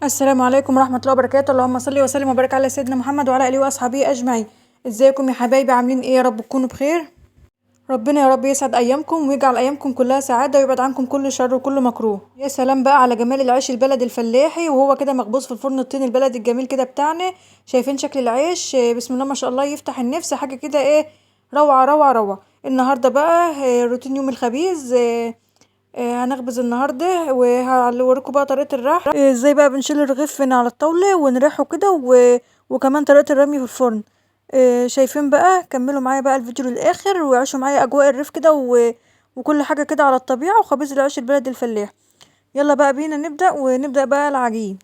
السلام عليكم ورحمة الله وبركاته. اللهم صل وسلم وبارك على سيدنا محمد وعلى آله وأصحابه أجمعين. ازيكم يا حبايبي؟ عاملين ايه؟ يا رب تكونوا بخير. ربنا يا رب يسعد أيامكم ويجعل أيامكم كلها سعادة ويبعد عنكم كل شر وكل مكروه. يا سلام بقى على جمال العيش البلدي الفلاحي وهو كده مخبوز في الفرن الطين البلدي الجميل كده بتاعنا. شايفين شكل العيش؟ بسم الله ما شاء الله يفتح النفس. حاجة كده ايه، روعة روعة روعة. النهاردة بقى روتين يوم الخبيز. هنخبز النهارده وهوريكم بقى طريقه الرح. ازاي بقى بنشيل الرغيف من على الطاوله ونريحه كده وكمان طريقه الرمي في الفرن. شايفين بقى؟ كملوا معايا بقى الفيديو للاخر وعيشوا معايا اجواء الريف كده وكل حاجه كده على الطبيعه وخبيز العيش البلدي الفلاح. يلا بقى بينا ونبدا بقى العجين.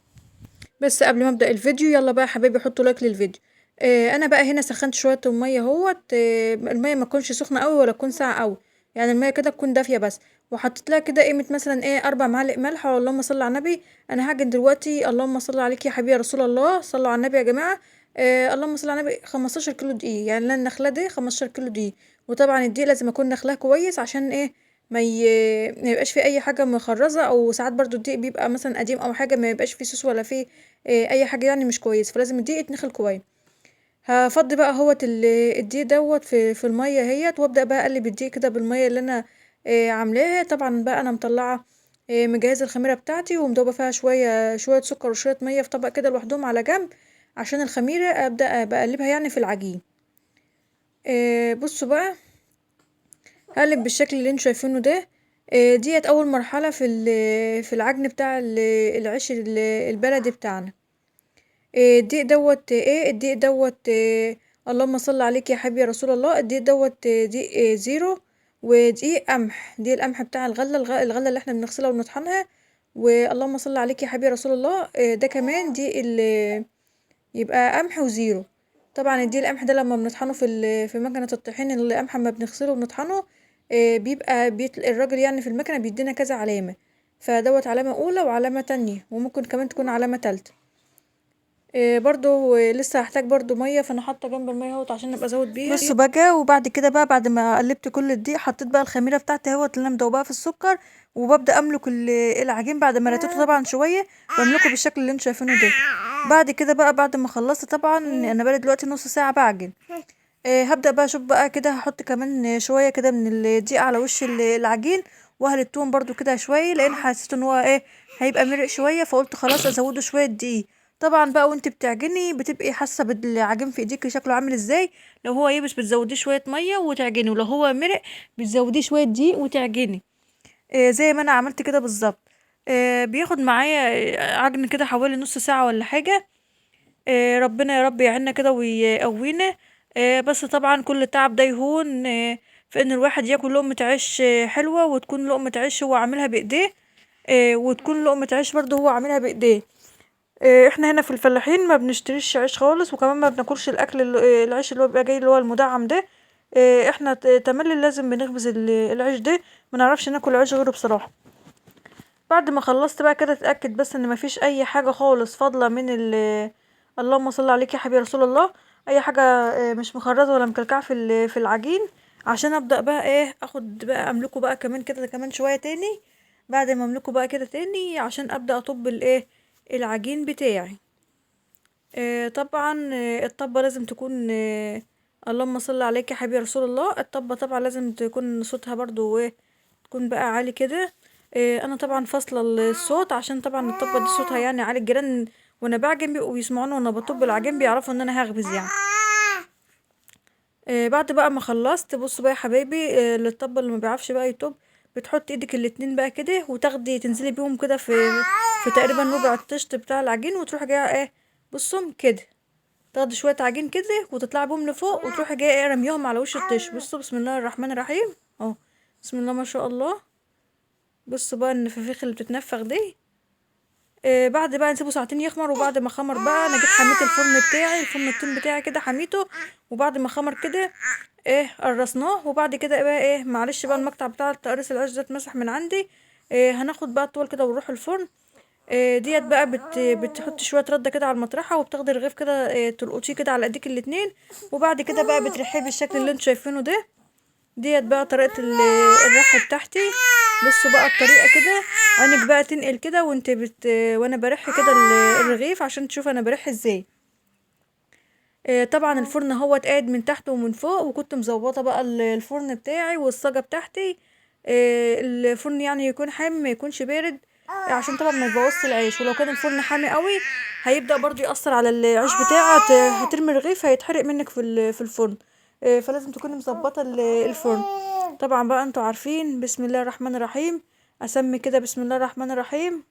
بس قبل ما ابدا الفيديو، يلا بقى يا حبايبي حطوا لايك للفيديو. انا بقى هنا سخنت شويه الميه اهوت. الميه ما تكونش سخنه قوي ولا تكون ساقعه قوي، يعني الميه كده تكون دافيه بس. وحطيت لها كده قيمه مثلا 4 معالق ملح. اللهم صل على النبي. انا هعجن دلوقتي. اللهم صل عليك يا حبيبي يا رسول الله، صلوا على النبي يا جماعه. اللهم صل على النبي. 15 كيلو دقيق، يعني النخله دي 15 كيلو دقيق. وطبعا الدقيق لازم اكون نخلاه كويس عشان ايه، ما يبقاش فيه اي حاجه مخرزه، او ساعات برضو الدقيق بيبقى مثلا قديم او حاجه ما يبقاش فيه صوص ولا فيه اي حاجه يعني مش كويس، فلازم الدقيق يتنخل كويس. هفضي بقى هوت الدقيق دوت في الميه اهيت، وابدا بقى اقلب الدقيق كده بالميه اللي انا عاملاها. طبعا بقى انا مطلعه مجهزه الخميره بتاعتي ومدوبه فيها شويه سكر وشويه ميه في طبق كده لوحدهم على جنب، عشان الخميره ابدا بقلبها يعني في العجين. بصوا بقى، هقلب بالشكل اللي انتوا شايفينه ده. ديت اول مرحله في العجن بتاع العيش البلدي بتاعنا. الدقيق دوت اللهم صل عليك يا حبيبي يا رسول الله. الدقيق دوت دقيق زيرو، ودقيق قمح. دي القمح بتاع الغلة اللي احنا بنغسلها ونطحنها. واللهم صل عليك يا حبيبي يا رسول الله. ده كمان دقيق يبقى قمح وزيرو. طبعا الدقيق القمح ده لما بنطحنه في مكنة الطحين، القمح لما بنغسله ونطحنه بيبقى الراجل يعني في المكنة بيدينا كذا علامة. فدوت علامة أولى وعلامة تانية وممكن كمان تكون علامة تالتة. برضو لسه هحتاج برضو ميه، فانا حاطه جنب الميه اهوت عشان ابقى ازود بيها. بصوا بقى، وبعد كده بقى بعد ما قلبت كل الدقيق حطيت بقى الخميره بتاعتي اهوت اللي انا مدوباها في السكر، وببدا املك العجين بعد ما رتيته طبعا شويه. بملكه بالشكل اللي انتوا شايفينه ده. بعد كده بقى بعد ما خلصت طبعا، انا بقالي دلوقتي نص ساعه بعجن. هبدا بقى اشوف بقى كده، هحط كمان شويه كده من الدقيق على وش العجين، واهل التوم برضو كده شويه، لان حسيت ان هو ايه، هيبقى مرق شويه، فقلت خلاص ازوده شويه دقيق. طبعا بقى وانت بتعجني بتبقي حاسه بالعجين في ايديكي شكله عامل ازاي. لو هو يبس بتزوديه شويه ميه وتعجني، ولو هو مرق بتزوديه شويه دقيق وتعجني. زي ما انا عملت كده بالظبط. بياخد معايا عجن كده حوالي نص ساعه ولا حاجه. ربنا يا رب يعيننا كده ويقوينا. بس طبعا كل تعب ده يهون في ان الواحد ياكل لقمة عيش حلوة، وتكون لقمة عيش هو عاملها بايديه. وتكون لقمة عيش برضه هو عاملها بايديه. احنا هنا في الفلاحين ما بنشتريش عيش خالص، وكمان ما بناكلش الاكل العيش اللي هو بيبقى جاي اللي هو المدعم ده. احنا تملي لازم بنخبز العيش ده. ما نعرفش ناكل عيش غيره بصراحة. بعد ما خلصت بقى كده اتاكد بس ان مفيش اي حاجه خالص فاضله من اللهم صل عليك يا حبيبي رسول الله. اي حاجه مش مخرزه ولا مكلكعه في العجين، عشان ابدا بقى ايه، اخد بقى املكه بقى كمان كده كمان شويه تاني. بعد ما املكه بقى كده تاني عشان ابدا اطب الايه، العجين بتاعي. طبعا الطبه لازم تكون اللهم صل عليك يا حبيبي رسول الله. الطبه طبعا لازم تكون صوتها برضو ايه، تكون بقى عالي كده. انا طبعا فاصله الصوت عشان طبعا الطبه دي صوتها يعني عالي. الجيران وانا بعجن بيبقوا بيسمعوني وانا بطب العجين، بيعرفوا ان انا هخبز يعني. بعد بقى ما خلصت، بصوا بقى يا حبايبي، للطبه اللي ما بيعرفش بقى يطب، بتحط ايدك الاتنين بقى كده وتاخدي تنزلي بيهم كده في تقريبا ربع الطشت بتاع العجين، وتروحي جايه ايه، بصوا كده، تاخدي شويه عجين كده وتطلعي بيهم لفوق، وتروحي جايه ايه رميهم على وش الطش. بصوا بسم الله الرحمن الرحيم اهو، بسم الله ما شاء الله. بصوا بقى النفافيخ اللي بتتنفخ دي. بعد بقى نسيبه ساعتين يخمر. وبعد ما خمر بقى انا جيت حميت الفرن بتاعي، الفرن التين بتاعي كده حميته. وبعد ما خمر كده قرصناه. وبعد كده بقى معلش بقى المقطع بتاع تقريص العيش ده اتمسح من عندي. هناخد بقى الطول كده ونروح الفرن. ديت بقى بتحط شويه رده كده على المطرحه، وبتاخدي الرغيف كده تلقطيه كده على ايديك الاتنين. وبعد كده بقى بترحيه بالشكل اللي انتوا شايفينه ده. ديت بقى طريقه الرح بتاعتي. بصوا بقى الطريقه كده، عينك بقى تنقل كده وانت وانا برح كده الرغيف عشان تشوف انا برح ازاي. طبعا الفرن هو قاعد من تحت ومن فوق، وكنت مظبطه بقى الفرن بتاعي والصاجه بتاعتي. الفرن يعني يكون حامي ما يكونش بارد، عشان طبعا ما يبوظش العيش. ولو كان الفرن حامي قوي هيبدأ برضو يأثر على العيش بتاعك، هترمي رغيف هيتحرق منك في الفرن. فلازم تكوني مظبطه الفرن. طبعا بقى انتوا عارفين، بسم الله الرحمن الرحيم. اسمي كده بسم الله الرحمن الرحيم.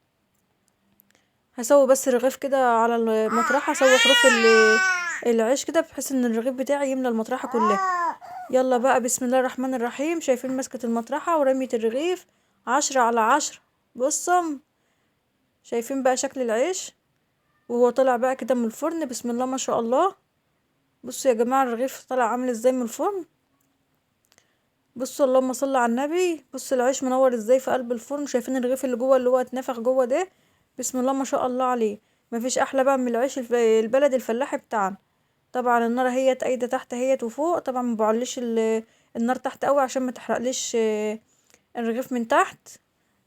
هسوي بس الرغيف كده على المطرحه، اسوي حروف العيش كده بحيث ان الرغيف بتاعي يملى المطرحه كلها. يلا بقى بسم الله الرحمن الرحيم. شايفين مسكة المطرحه ورمية الرغيف 10 على 10. بصم، شايفين بقى شكل العيش وهو طالع بقى كده من الفرن، بسم الله ما شاء الله. بصوا يا جماعه الرغيف طالع عامل ازاي من الفرن. بصوا اللهم صل على النبي. بصوا العيش منور ازاي في قلب الفرن. شايفين الرغيف اللي جوه اللي هو اتنفخ جوه ده، بسم الله ما شاء الله عليه. مفيش احلى بقى من العيش البلدي الفلاحي بتاعنا. طبعا النار هي قايده تحت هي وفوق. طبعا ما بعليش النار تحت قوي عشان ما تحرقليش الرغيف من تحت.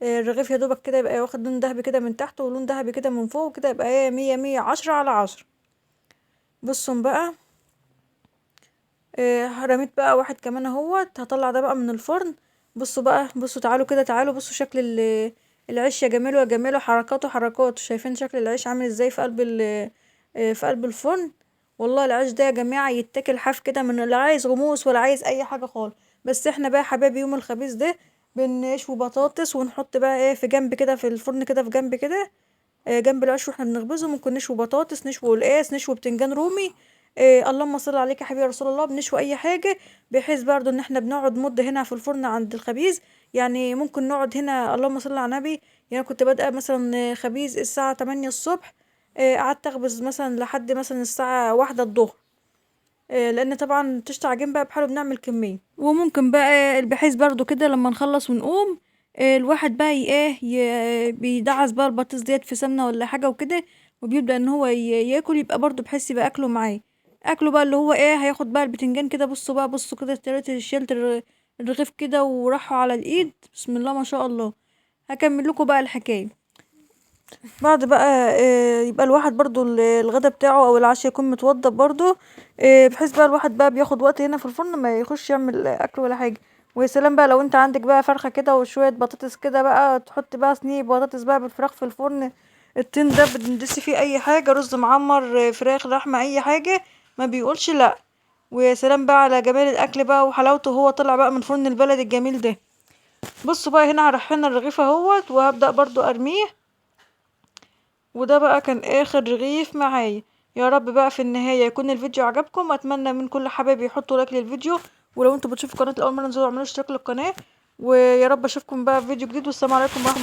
الرغيف يا دوبك كده يبقى واخد لون دهبي كده من تحت ولون دهبي كده من فوق، كده يبقى ايه 100 10 على 10. بصوا بقى رميت بقى واحد كمان اهوت. هطلع ده بقى من الفرن. بصوا بقى، بصوا تعالوا كده تعالوا بصوا شكل العيش يا جماله يا جماله، حركاته حركات. شايفين شكل العيش عامل ازاي في قلب في قلب الفرن. والله العيش ده يا جماعه يتاكل حاف كده، من لا عايز غموس ولا عايز اي حاجه خالص. بس احنا بقى يا حبايبي يوم الخميس ده بنشوي بطاطس ونحط بقى ايه في جنب كده في الفرن كده في جنب كده، جنب العيش واحنا بنخبزه. ممكن نشوي بطاطس، نشوي قلقاس، نشوي بتنجان رومي. اللهم صل عليك يا حبيبي يا رسول الله. بنشوي اي حاجه بحيث برضو ان احنا بنقعد مده هنا في الفرن عند الخبيز. يعني ممكن نقعد هنا اللهم صل على النبي. يعني كنت بادئه مثلا خبيز الساعه 8 الصبح، قعدت اخبز مثلا لحد مثلا الساعه 1 الظهر. لان طبعا تشت عجين بقى بحاله بنعمل كميه. وممكن بقى بحيث برضو كده لما نخلص ونقوم الواحد بقى بيدعس بقى البطاطس ديت في سمنه ولا حاجه وكده، وبيبدا ان هو ياكل. يبقى برضو بحس يبقى اكله معاه. اكله بقى اللي هو هياخد بقى البتنجان كده. بصوا بقى بصوا كده شلت الرغيف كده وراحوا على الايد، بسم الله ما شاء الله. هكمل لكم بقى الحكايه بعد بقى. يبقى الواحد برضو الغدا بتاعه او العشاء يكون متوضب برضو، بحيث بقى الواحد بقى بياخد وقت هنا في الفرن ما يخش يعمل اكل ولا حاجه. ويا سلام بقى لو انت عندك بقى فرخه كده وشويه بطاطس كده بقى، تحط بقى صينيه بطاطس بقى بالفراخ في الفرن. الطين ده بندسي فيه اي حاجه، رز معمر، فراخ لحمه اي حاجه، ما بيقولش لا. ويا سلام بقى على جمال الاكل بقى وحلاوته وهو طلع بقى من فرن البلد الجميل ده. بصوا بقى هنا هرحنا الرغيف اهوت وهبدأ برضو ارميه. وده بقى كان اخر رغيف معايا. يا رب بقى في النهاية يكون الفيديو عجبكم. اتمنى من كل حبايبي يحطوا لايك للفيديو. ولو انتوا بتشوفوا قناة لأول مرة انزلوا اعملوا اشتراك للقناة. ويا رب اشوفكم بقى في فيديو جديد، والسلام عليكم ورحمة